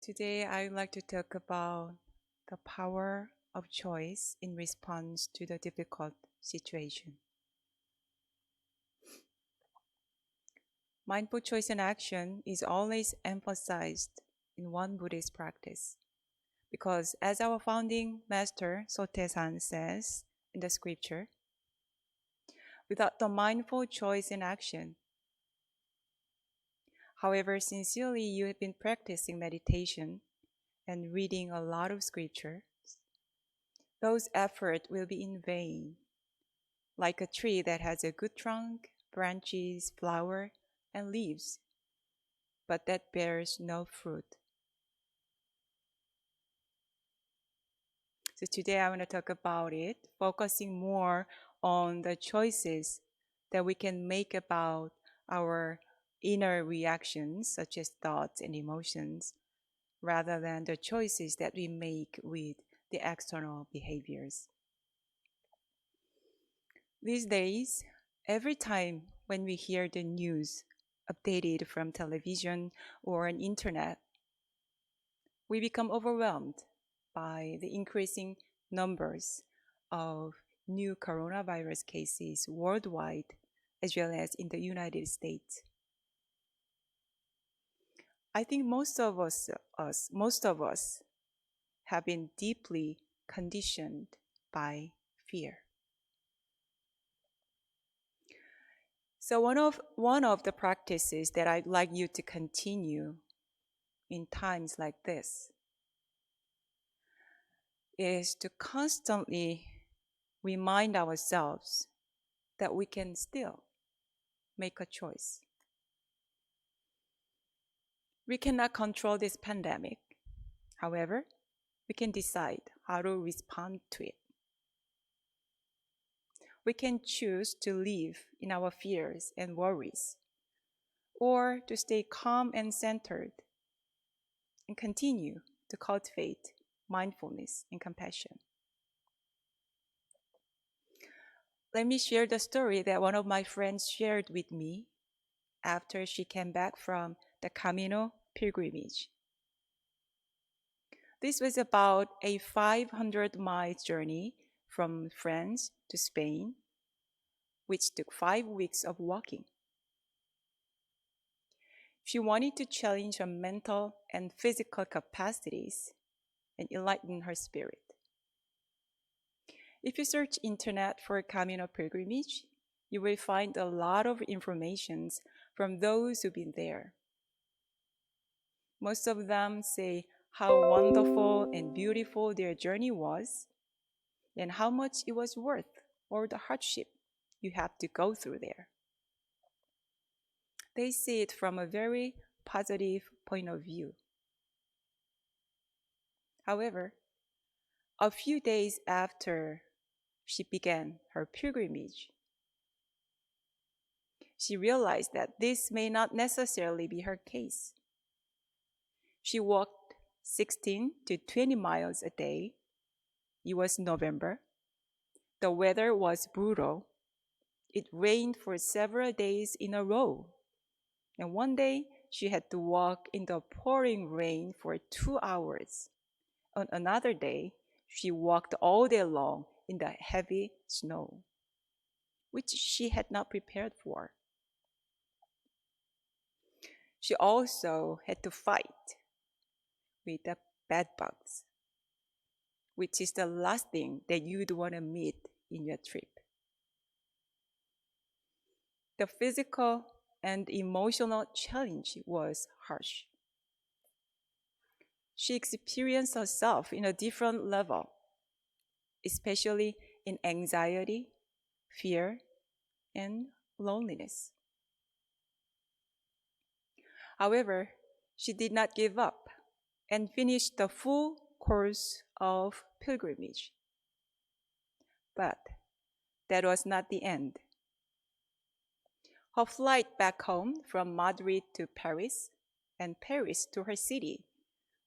Today, I would like to talk about the power of choice in response to the difficult situation. Mindful choice and action is always emphasized in Won Buddhist practice because, as our founding master Sotaesan says in the scripture, without the mindful choice and action, however sincerely you have been practicing meditation and reading a lot of scripture, those efforts will be in vain, like a tree that has a good trunk, branches, flower, and leaves, but that bears no fruit. So today I want to talk about it, focusing more on the choices that we can make about our inner reactions, such as thoughts and emotions, rather than the choices that we make with the external behaviors. These days, every time when we hear the news updated from television or on internet, we become overwhelmed by the increasing numbers of new coronavirus cases worldwide as well as in the United States. I think most of us have been deeply conditioned by fear. So one of the practices that I'd like you to continue in times like this is to constantly remind ourselves that we can still make a choice. We cannot control this pandemic. However, we can decide how to respond to it. We can choose to live in our fears and worries, or to stay calm and centered and continue to cultivate mindfulness and compassion. Let me share the story that one of my friends shared with me after she came back from the Camino pilgrimage. This was about a 500-mile journey from France to Spain, which took 5 weeks of walking. She wanted to challenge her mental and physical capacities and enlighten her spirit. If you search internet for Camino pilgrimage, you will find a lot of information from those who've been there. Most of them say how wonderful and beautiful their journey was and how much it was worth or the hardship you have to go through there. They see it from a very positive point of view. However, a few days after she began her pilgrimage, she realized that this may not necessarily be her case. She walked 16 to 20 miles a day. It was November. The weather was brutal. It rained for several days in a row. And one day, she had to walk in the pouring rain for 2 hours. On another day, she walked all day long in the heavy snow, which she had not prepared for. She also had to fight with the bed bugs, which is the last thing that you'd want to meet in your trip. The physical and emotional challenge was harsh. She experienced herself in a different level, especially in anxiety, fear, and loneliness. However, she did not give up and finished the full course of pilgrimage. But that was not the end. Her flight back home from Madrid to Paris and Paris to her city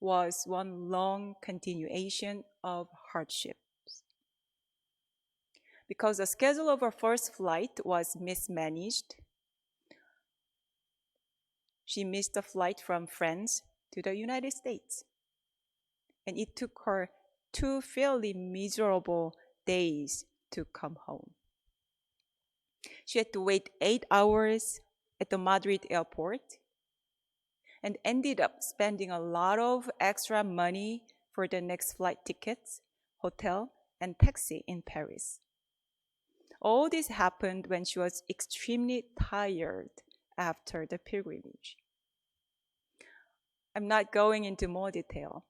was one long continuation of hardships. Because the schedule of her first flight was mismanaged, she missed the flight from France to the United States. And it took her 2 fairly miserable days to come home. She had to wait 8 hours at the Madrid airport and ended up spending a lot of extra money for the next flight tickets, hotel, and taxi in Paris. All this happened when she was extremely tired after the pilgrimage. I'm not going into more detail.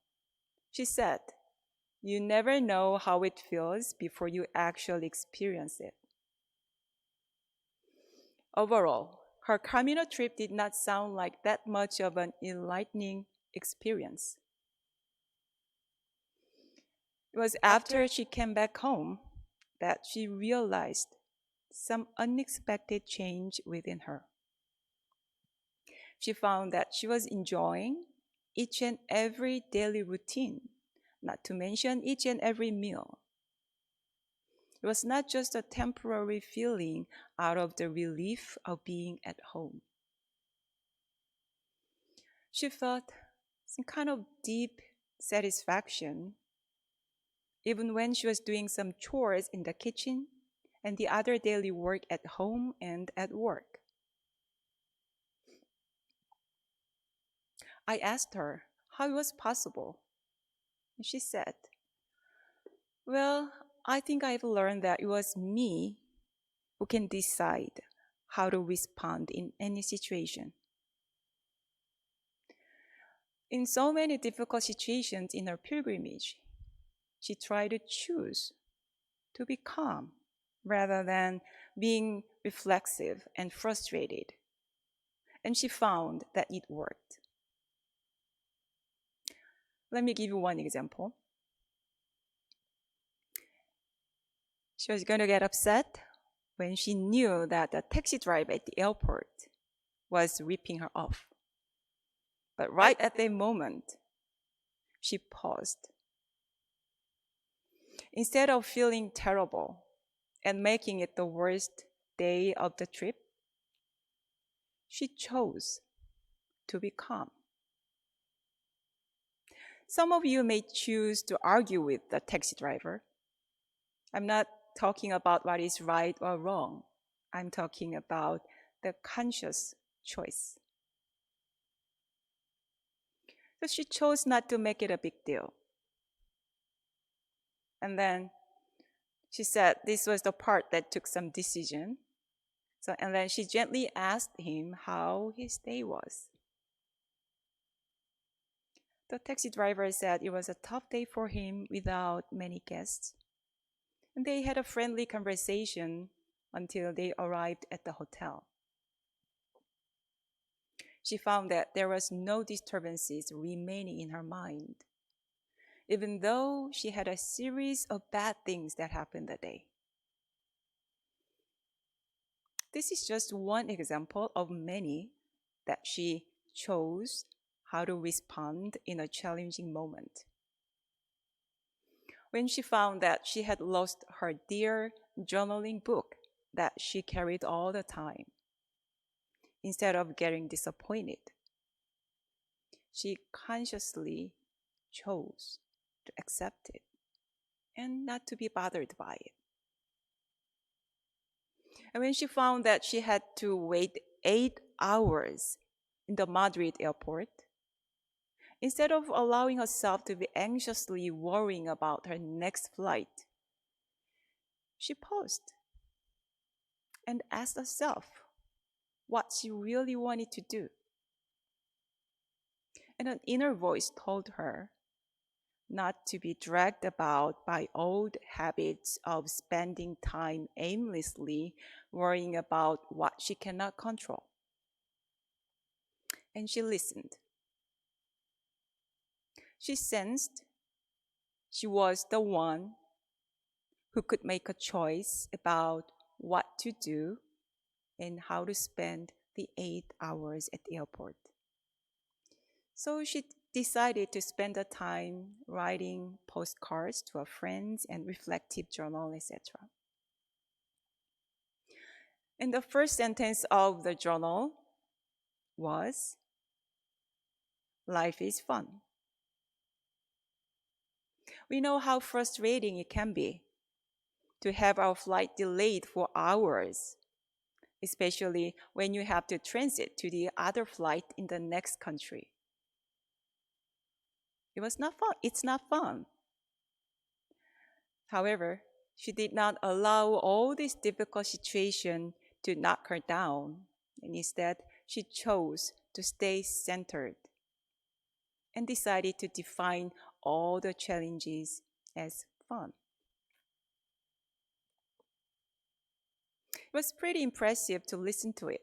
She said, "You never know how it feels before you actually experience it." Overall, her Camino trip did not sound like that much of an enlightening experience. It was after she came back home that she realized some unexpected change within her. She found that she was enjoying each and every daily routine, not to mention each and every meal. It was not just a temporary feeling out of the relief of being at home. She felt some kind of deep satisfaction even when she was doing some chores in the kitchen and the other daily work at home and at work. I asked her how it was possible. And she said, "Well, I think I've learned that it was me who can decide how to respond in any situation." In so many difficult situations in her pilgrimage, she tried to choose to be calm rather than being reflexive and frustrated. And she found that it worked. Let me give you one example. She was going to get upset when she knew that the taxi driver at the airport was ripping her off. But right at that moment, she paused. Instead of feeling terrible and making it the worst day of the trip, she chose to be calm. Some of you may choose to argue with the taxi driver. I'm not talking about what is right or wrong. I'm talking about the conscious choice. So she chose not to make it a big deal. And then she said this was the part that took some decision. And then she gently asked him how his day was. The taxi driver said it was a tough day for him without many guests. And they had a friendly conversation until they arrived at the hotel. She found that there was no disturbances remaining in her mind, even though she had a series of bad things that happened that day. This is just one example of many that she chose how to respond in a challenging moment. When she found that she had lost her dear journaling book that she carried all the time, instead of getting disappointed, she consciously chose to accept it and not to be bothered by it. And when she found that she had to wait 8 hours in the Madrid airport, instead of allowing herself to be anxiously worrying about her next flight, she paused and asked herself what she really wanted to do. And an inner voice told her not to be dragged about by old habits of spending time aimlessly worrying about what she cannot control. And she listened. She sensed she was the one who could make a choice about what to do and how to spend the 8 hours at the airport. So she decided to spend the time writing postcards to her friends and reflective journal, etc. And the first sentence of the journal was, life is fun. We know how frustrating it can be to have our flight delayed for hours, especially when you have to transit to the other flight in the next country. It was not fun. It's not fun. However, she did not allow all this difficult situation to knock her down, and instead she chose to stay centered and decided to define all the challenges as fun. It was pretty impressive to listen to it.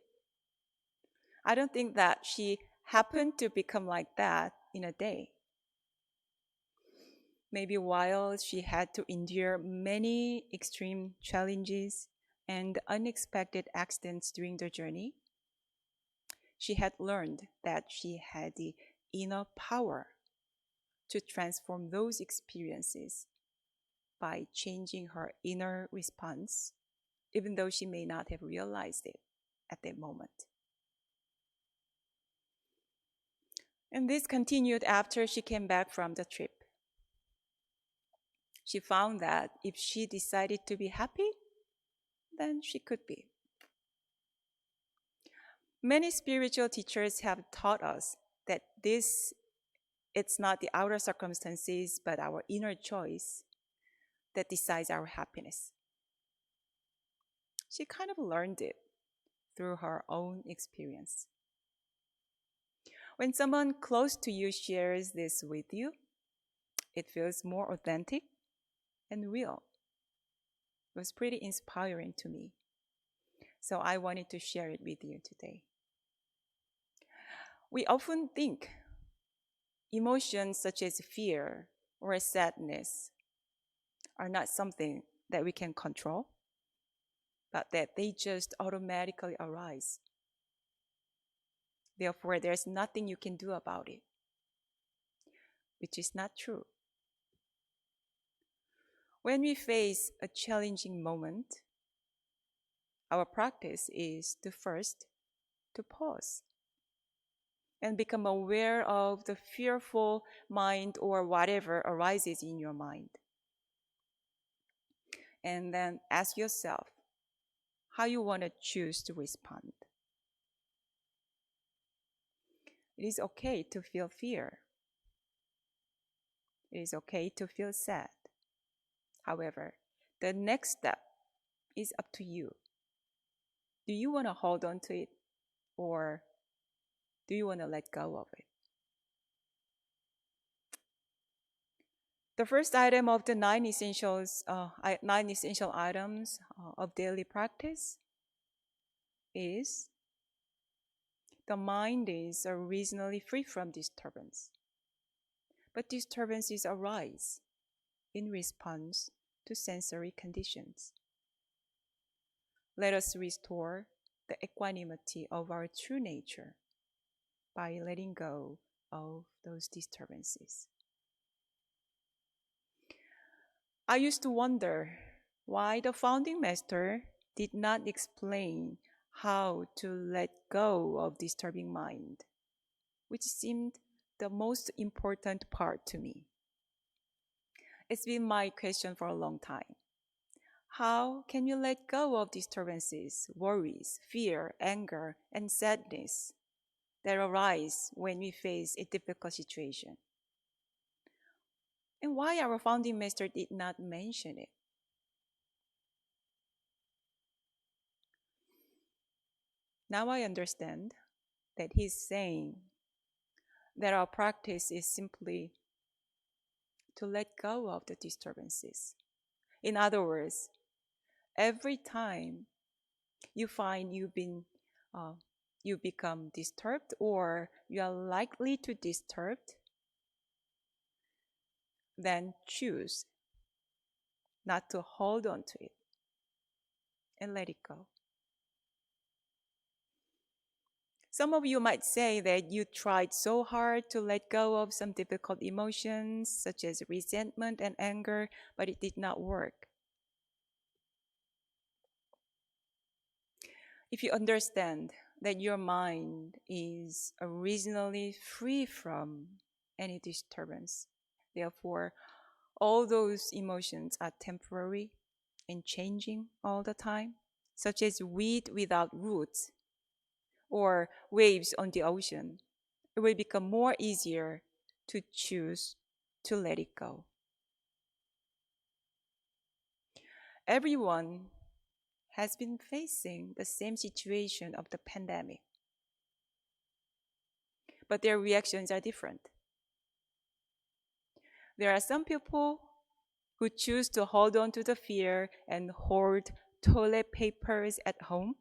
I don't think that she happened to become like that in a day. Maybe while she had to endure many extreme challenges and unexpected accidents during the journey, she had learned that she had the inner power to transform those experiences by changing her inner response, even though she may not have realized it at that moment. And this continued after she came back from the trip. She found that if she decided to be happy, then she could be. Many spiritual teachers have taught us that it's not the outer circumstances, but our inner choice that decides our happiness. She kind of learned it through her own experience. When someone close to you shares this with you, it feels more authentic and real. It was pretty inspiring to me. So I wanted to share it with you today. We often think emotions such as fear or sadness are not something that we can control, but that they just automatically arise. Therefore, there's nothing you can do about it, which is not true. When we face a challenging moment, our practice is to pause and become aware of the fearful mind or whatever arises in your mind. And then ask yourself how you want to choose to respond. It is okay to feel fear. It is okay to feel sad. However, the next step is up to you. Do you want to hold on to it, or do you want to let go of it? The first item of the nine essential items of daily practice is the mind is originally free from disturbance, but disturbances arise in response to sensory conditions. Let us restore the equanimity of our true nature by letting go of those disturbances. I used to wonder why the founding master did not explain how to let go of disturbing mind, which seemed the most important part to me. It's been my question for a long time. How can you let go of disturbances, worries, fear, anger, and sadness that arise when we face a difficult situation? And why our founding master did not mention it? Now I understand that he's saying that our practice is simply to let go of the disturbances. In other words, every time you find you become disturbed or you are likely to disturbed, then choose not to hold on to it and let it go. Some of you might say that you tried so hard to let go of some difficult emotions such as resentment and anger, but it did not work. If you understand that your mind is originally free from any disturbance. Therefore, all those emotions are temporary and changing all the time, such as weed without roots or waves on the ocean. It will become more easier to choose to let it go. Everyone has been facing the same situation of the pandemic, but their reactions are different. There are some people who choose to hold on to the fear and hoard toilet papers at home,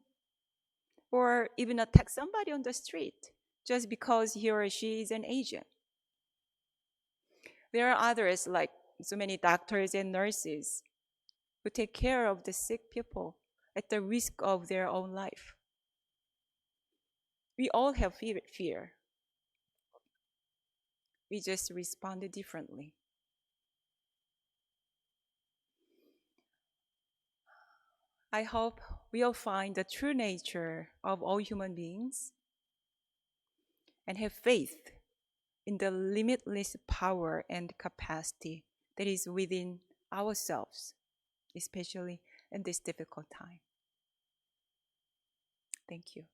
or even attack somebody on the street just because he or she is an Asian. There are others, like so many doctors and nurses, who take care of the sick people at the risk of their own life. We all have fear. We just respond differently. I hope we'll find the true nature of all human beings and have faith in the limitless power and capacity that is within ourselves, especially in this difficult time. Thank you.